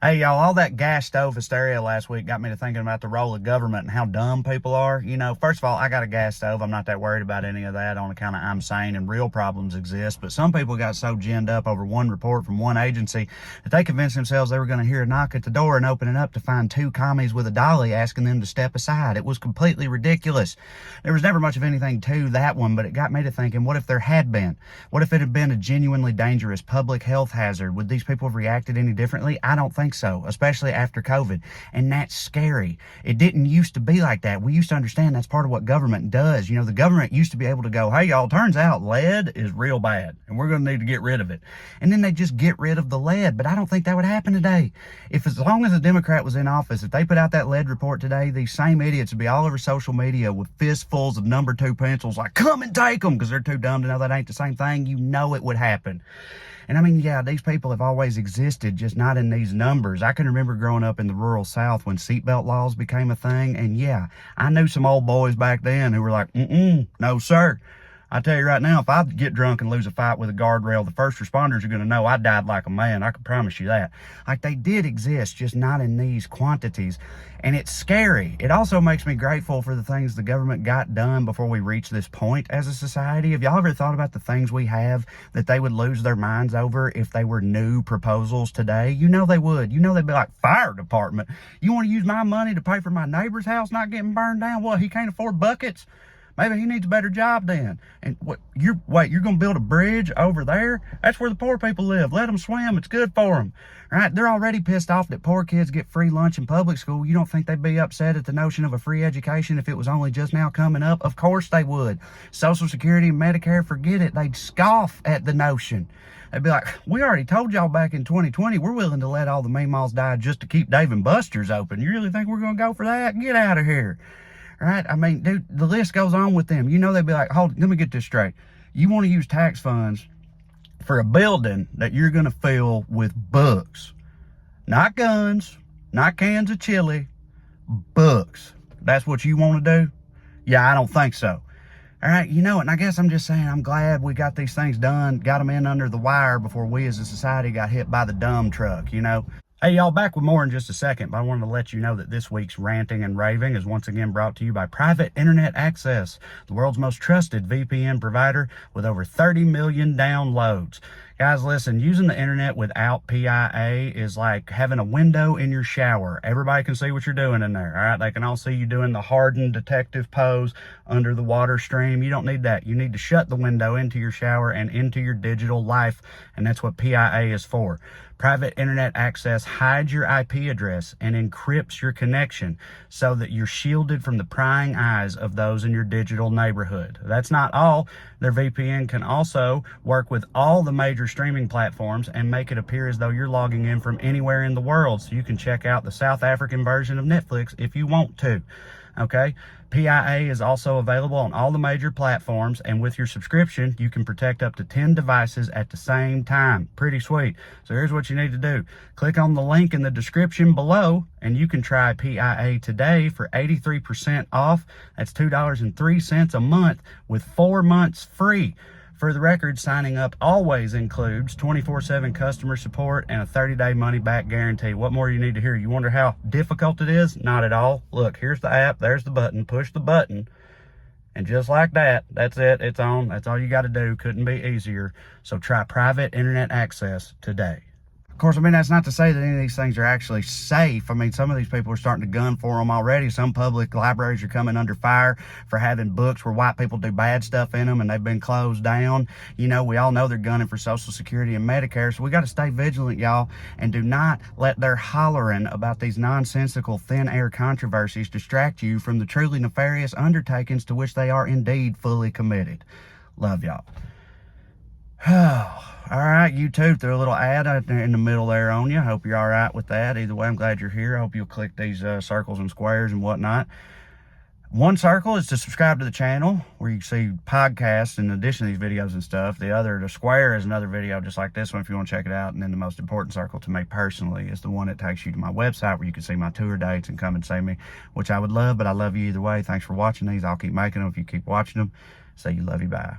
Hey, y'all, all that gas stove hysteria last week got me to thinking about the role of government and how dumb people are. You know, first of all, I got a gas stove. I'm not that worried about any of that on account of I'm sane and real problems exist. But some people got so ginned up over one report from one agency that they convinced themselves they were going to hear a knock at the door and open it up to find two commies with a dolly asking them to step aside. It was completely ridiculous. There was never much of anything to that one, but it got me to thinking, what if there had been? What if it had been a genuinely dangerous public health hazard? Would these people have reacted any differently? I don't think so, especially after COVID. And that's scary. It didn't used to be like that. We used to understand that's part of what government does. You know, the government used to be able to go, hey, y'all, turns out lead is real bad and we're going to need to get rid of it. And then they just get rid of the lead. But I don't think that would happen today. If as long as a Democrat was in office, if they put out that lead report today, these same idiots would be all over social media with fistfuls of number 2 pencils like, come and take them, because they're too dumb to know that ain't the same thing. You know it would happen. And I mean, yeah, these people have always existed, just not in these numbers. I can remember growing up in the rural South when seatbelt laws became a thing. And yeah, I knew some old boys back then who were like, no, sir. I tell you right now, if I get drunk and lose a fight with a guardrail, the first responders are going to know I died like a man. I can promise you that. Like, they did exist, just not in these quantities. And it's scary. It also makes me grateful for the things the government got done before we reached this point as a society. Have y'all ever thought about the things we have that they would lose their minds over if they were new proposals today? You know they would. You know they'd be like, fire department, you want to use my money to pay for my neighbor's house not getting burned down? What, he can't afford buckets? Maybe he needs a better job then. And you're going to build a bridge over there? That's where the poor people live. Let them swim. It's good for them. Right? They're already pissed off that poor kids get free lunch in public school. You don't think they'd be upset at the notion of a free education if it was only just now coming up? Of course they would. Social Security and Medicare, forget it. They'd scoff at the notion. They'd be like, we already told y'all back in 2020 we're willing to let all the meemaws die just to keep Dave and Buster's open. You really think we're going to go for that? Get out of here. Right? I mean, dude, the list goes on with them. You know, they'd be like, hold, let me get this straight. You want to use tax funds for a building that you're going to fill with books. Not guns, not cans of chili, books. That's what you want to do? Yeah, I don't think so. All right, you know, and I guess I'm just saying I'm glad we got these things done, got them in under the wire before we as a society got hit by the dumb truck, you know? Hey, y'all, back with more in just a second, but I wanted to let you know that this week's Ranting and Raving is once again brought to you by Private Internet Access, the world's most trusted VPN provider with over 30 million downloads. Guys, listen, using the internet without PIA is like having a window in your shower. Everybody can see what you're doing in there, all right? They can all see you doing the hardened detective pose under the water stream. You don't need that. You need to shut the window into your shower and into your digital life, and that's what PIA is for. Private Internet Access hides your IP address and encrypts your connection so that you're shielded from the prying eyes of those in your digital neighborhood. That's not all. Their VPN can also work with all the major streaming platforms and make it appear as though you're logging in from anywhere in the world, so you can check out the South African version of Netflix if you want to. Okay? PIA is also available on all the major platforms, and with your subscription, you can protect up to 10 devices at the same time. Pretty sweet. So here's what you need to do. Click on the link in the description below, and you can try PIA today for 83% off. That's $2.03 a month with 4 months free. For the record, signing up always includes 24/7 customer support and a 30-day money-back guarantee. What more do you need to hear? You wonder how difficult it is? Not at all. Look, here's the app. There's the button. Push the button. And just like that, that's it. It's on. That's all you got to do. Couldn't be easier. So try Private Internet Access today. Of course, I mean, that's not to say that any of these things are actually safe. I mean, some of these people are starting to gun for them already. Some public libraries are coming under fire for having books where white people do bad stuff in them, and they've been closed down. You know, we all know they're gunning for Social Security and Medicare, so we got to stay vigilant, y'all, and do not let their hollering about these nonsensical thin air controversies distract you from the truly nefarious undertakings to which they are indeed fully committed. Love y'all. All right, YouTube, threw a little ad out there in the middle there on you. Hope you're all right with that. Either way, I'm glad you're here. I hope you'll click these circles and squares and whatnot. One circle is to subscribe to the channel, where you can see podcasts in addition to these videos and stuff. The square is another video just like this one if you want to check it out. And then the most important circle to me personally is the one that takes you to my website, where you can see my tour dates and come and see me, which I would love, but I love you either way. Thanks for watching these. I'll keep making them if you keep watching them. Say you love you. Bye.